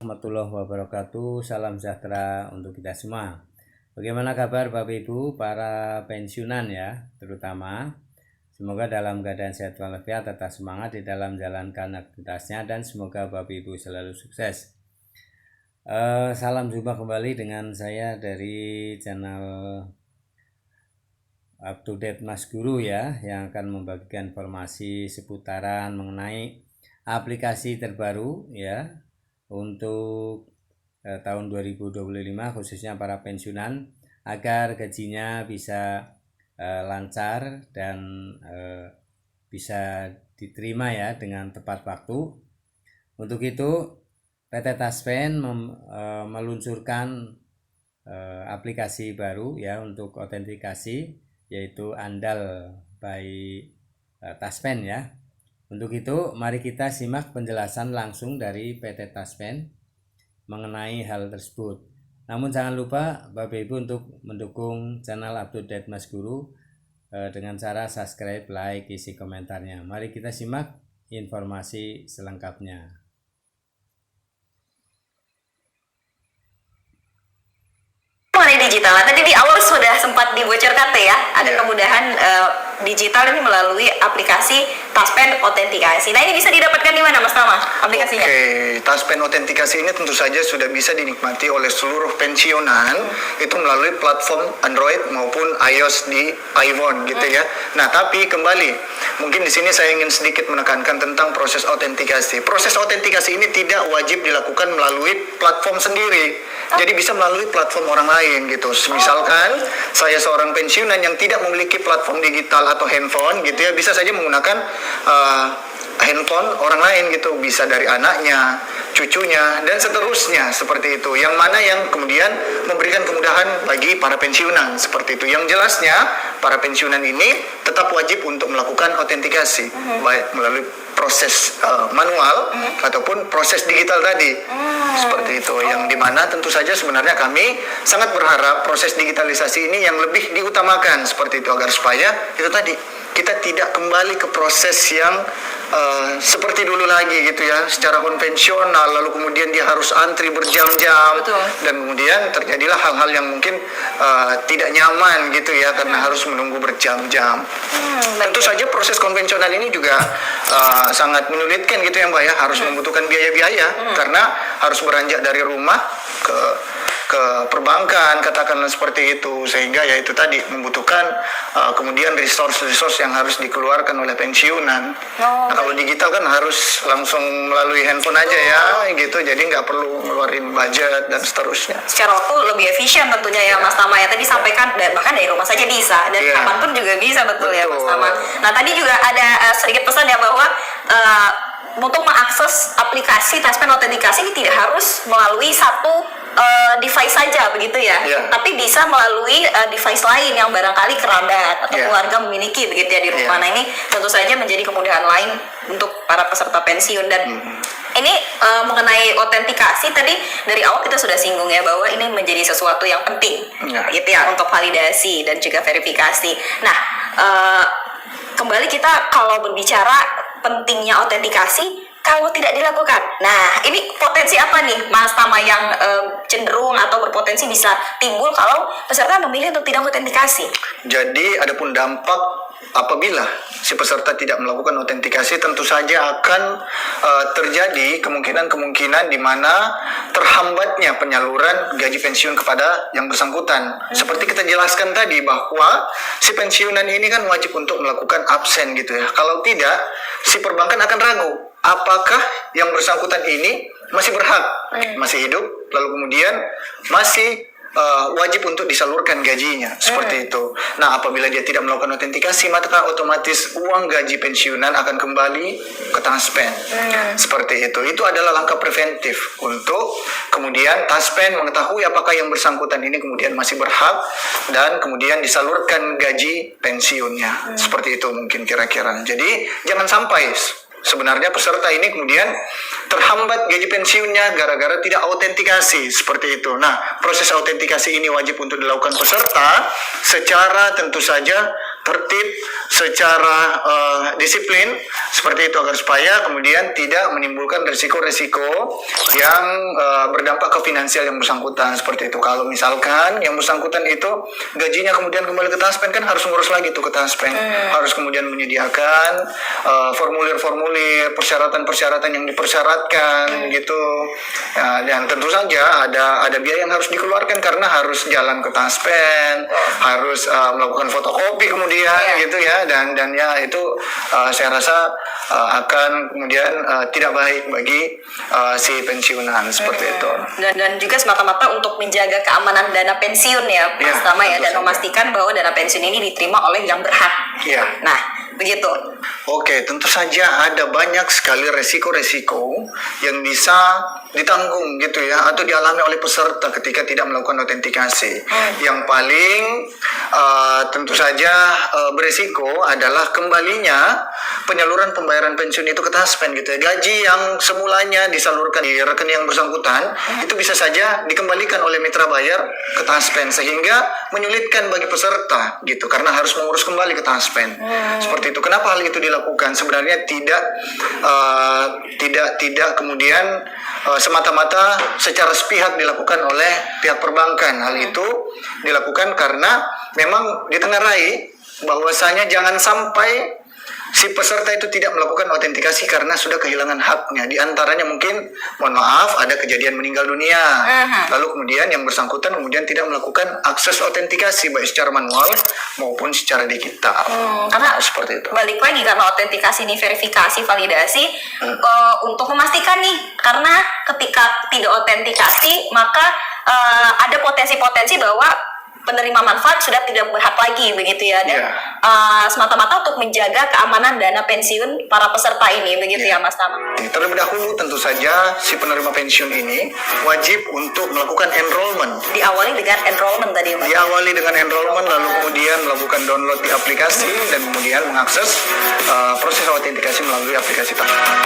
warahmatullahi wabarakatuh. Salam sejahtera untuk kita semua. Bagaimana kabar Bapak Ibu para pensiunan ya, terutama semoga dalam keadaan sehat walafiat, tetap semangat di dalam jalankan aktivitasnya, dan semoga Bapak Ibu selalu sukses. Salam jumpa kembali dengan saya dari channel Up to Date Mas Guru ya, yang akan membagikan informasi seputaran mengenai aplikasi terbaru ya untuk tahun 2025, khususnya para pensiunan, agar gajinya bisa lancar dan bisa diterima ya dengan tepat waktu. Untuk itu PT Taspen meluncurkan aplikasi baru ya untuk autentikasi, yaitu Andal by Taspen ya. Untuk itu mari kita simak penjelasan langsung dari PT Taspen mengenai hal tersebut. Namun jangan lupa Bapak Ibu untuk mendukung channel Up to Date Mas Guru dengan cara subscribe, like, isi komentarnya. Mari kita simak informasi selengkapnya. Mengenai digital, tadi di awal sudah sempat dibocorkan ya, ada kemudahan digital ini melalui aplikasi Taspen Autentikasi. Nah, ini bisa didapatkan di mana Mas Tama aplikasinya? Oke, Taspen Autentikasi ini tentu saja sudah bisa dinikmati oleh seluruh pensiunan itu melalui platform Android maupun iOS di iPhone gitu ya. Nah, tapi kembali, mungkin di sini saya ingin sedikit menekankan tentang proses autentikasi. Proses autentikasi ini tidak wajib dilakukan melalui platform sendiri. Jadi bisa melalui platform orang lain gitu. Misalkan saya seorang pensiunan yang tidak memiliki platform digital atau handphone gitu ya, bisa saja menggunakan handphone orang lain gitu, bisa dari anaknya, cucunya, dan seterusnya seperti itu. Yang mana yang kemudian memberikan kemudahan bagi para pensiunan seperti itu. Yang jelasnya para pensiunan ini tetap wajib untuk melakukan autentikasi, baik melalui proses manual ataupun proses digital tadi seperti itu. Yang dimana tentu saja sebenarnya kami sangat berharap proses digitalisasi ini yang lebih diutamakan seperti itu, agar supaya itu tadi kita tidak kembali ke proses yang seperti dulu lagi gitu ya, secara konvensional, lalu kemudian dia harus antri berjam-jam, dan kemudian terjadilah hal-hal yang mungkin tidak nyaman gitu ya, karena harus menunggu berjam-jam. Tentu saja proses konvensional ini juga sangat menyulitkan gitu ya Mbak ya, harus membutuhkan biaya-biaya, karena harus beranjak dari rumah ke perbankan katakanlah seperti itu, sehingga ya itu tadi membutuhkan kemudian resource yang harus dikeluarkan oleh pensiunan. Nah, kalau digital kan harus langsung melalui handphone aja ya gitu, jadi nggak perlu ngeluarin budget dan seterusnya. Secara waktu lebih efisien tentunya ya Mas Tama ya, tadi sampaikan bahkan dari rumah saja bisa, dan kapanpun juga bisa, betul ya Mas Tama. Nah, tadi juga ada sedikit pesan ya bahwa untuk mengakses aplikasi Taspen Autentikasi ini tidak harus melalui satu device saja begitu ya, tapi bisa melalui device lain yang barangkali kerabat atau keluarga memiliki begitu ya di rumah. Nah, ini tentu saja menjadi kemudahan lain untuk para peserta pensiun. Dan ini mengenai autentikasi tadi dari awal kita sudah singgung ya, bahwa ini menjadi sesuatu yang penting gitu ya untuk validasi dan juga verifikasi. Nah, kembali kita kalau berbicara pentingnya autentikasi kalau tidak dilakukan. Nah, ini potensi apa nih Mas Tama yang cenderung atau berpotensi bisa timbul kalau peserta memilih untuk tidak autentikasi? Jadi adapun dampak apabila si peserta tidak melakukan autentikasi, tentu saja akan terjadi kemungkinan di mana terhambatnya penyaluran gaji pensiun kepada yang bersangkutan. Seperti kita jelaskan tadi bahwa si pensiunan ini kan wajib untuk melakukan absen gitu ya. Kalau tidak, si perbankan akan ragu apakah yang bersangkutan ini masih berhak, masih hidup, lalu kemudian masih wajib untuk disalurkan gajinya seperti itu. Nah, apabila dia tidak melakukan autentikasi, maka otomatis uang gaji pensiunan akan kembali ke Taspen seperti itu. Itu adalah langkah preventif untuk kemudian Taspen mengetahui apakah yang bersangkutan ini kemudian masih berhak dan kemudian disalurkan gaji pensiunnya seperti itu mungkin kira-kira. Jadi jangan sampai sebenarnya peserta ini kemudian terhambat gaji pensiunnya gara-gara tidak autentikasi seperti itu. Nah, proses autentikasi ini wajib untuk dilakukan peserta secara tentu saja tertib, secara disiplin seperti itu, agar supaya kemudian tidak menimbulkan resiko-resiko yang berdampak ke finansial yang bersangkutan seperti itu. Kalau misalkan yang bersangkutan itu gajinya kemudian kembali ke Taspen, kan harus ngurus lagi tuh ke Taspen, harus kemudian menyediakan formulir-formulir, persyaratan-persyaratan yang dipersyaratkan gitu. Dan tentu saja ada biaya yang harus dikeluarkan karena harus jalan ke Taspen, harus melakukan fotokopi kemudian gitu ya, dan ya itu saya rasa akan kemudian tidak baik bagi si pensiunan seperti itu. Dan juga semata-mata untuk menjaga keamanan dana pensiun ya Mas Tama ya, dan memastikan bahwa dana pensiun ini diterima oleh yang berhak. Nah, begitu. Oke, tentu saja ada banyak sekali resiko-resiko yang bisa ditanggung gitu ya, atau dialami oleh peserta ketika tidak melakukan autentikasi. Yang paling tentu saja berisiko adalah kembalinya penyaluran pembayaran pensiun itu ke Taspen gitu ya. Gaji yang semulanya disalurkan di rekening yang bersangkutan itu bisa saja dikembalikan oleh mitra bayar ke Taspen, sehingga menyulitkan bagi peserta gitu, karena harus mengurus kembali ke Taspen. Seperti itu. Kenapa hal itu dilakukan? Sebenarnya tidak kemudian semata-mata secara sepihak dilakukan oleh pihak perbankan. Hal itu dilakukan karena memang ditengarai bahwasanya jangan sampai si peserta itu tidak melakukan autentikasi karena sudah kehilangan haknya. Di antaranya mungkin, mohon maaf, ada kejadian meninggal dunia. Lalu kemudian yang bersangkutan kemudian tidak melakukan akses autentikasi baik secara manual maupun secara digital. Karena seperti itu. Balik lagi, karena autentikasi ini verifikasi, validasi untuk memastikan nih, karena ketika tidak autentikasi maka ada potensi-potensi bahwa penerima manfaat sudah tidak berhak lagi begitu ya, dan semata-mata untuk menjaga keamanan dana pensiun para peserta ini begitu ya Mas Tama. Terlebih dahulu tentu saja si penerima pensiun ini wajib untuk melakukan enrollment. Diawali dengan enrollment tadi Mas. Diawali dengan enrollment, lalu kemudian melakukan download di aplikasi dan kemudian mengakses proses autentikasi melalui aplikasi Taspen.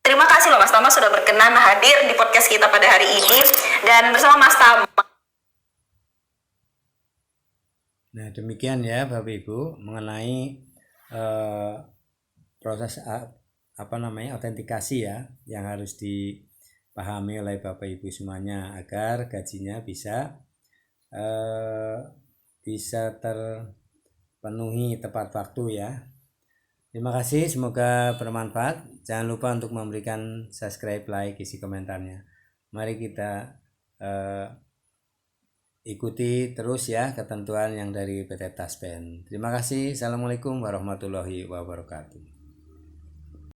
Terima kasih loh Mas Tama sudah berkenan hadir di podcast kita pada hari ini, dan bersama Mas Tama. Nah, demikian ya Bapak Ibu mengenai proses autentikasi ya, yang harus dipahami oleh Bapak Ibu semuanya agar gajinya bisa terpenuhi tepat waktu ya. Terima kasih, semoga bermanfaat. Jangan lupa untuk memberikan subscribe, like, isi komentarnya. Mari kita ikuti terus ya ketentuan yang dari PT Taspen. Terima kasih. Assalamualaikum warahmatullahi wabarakatuh.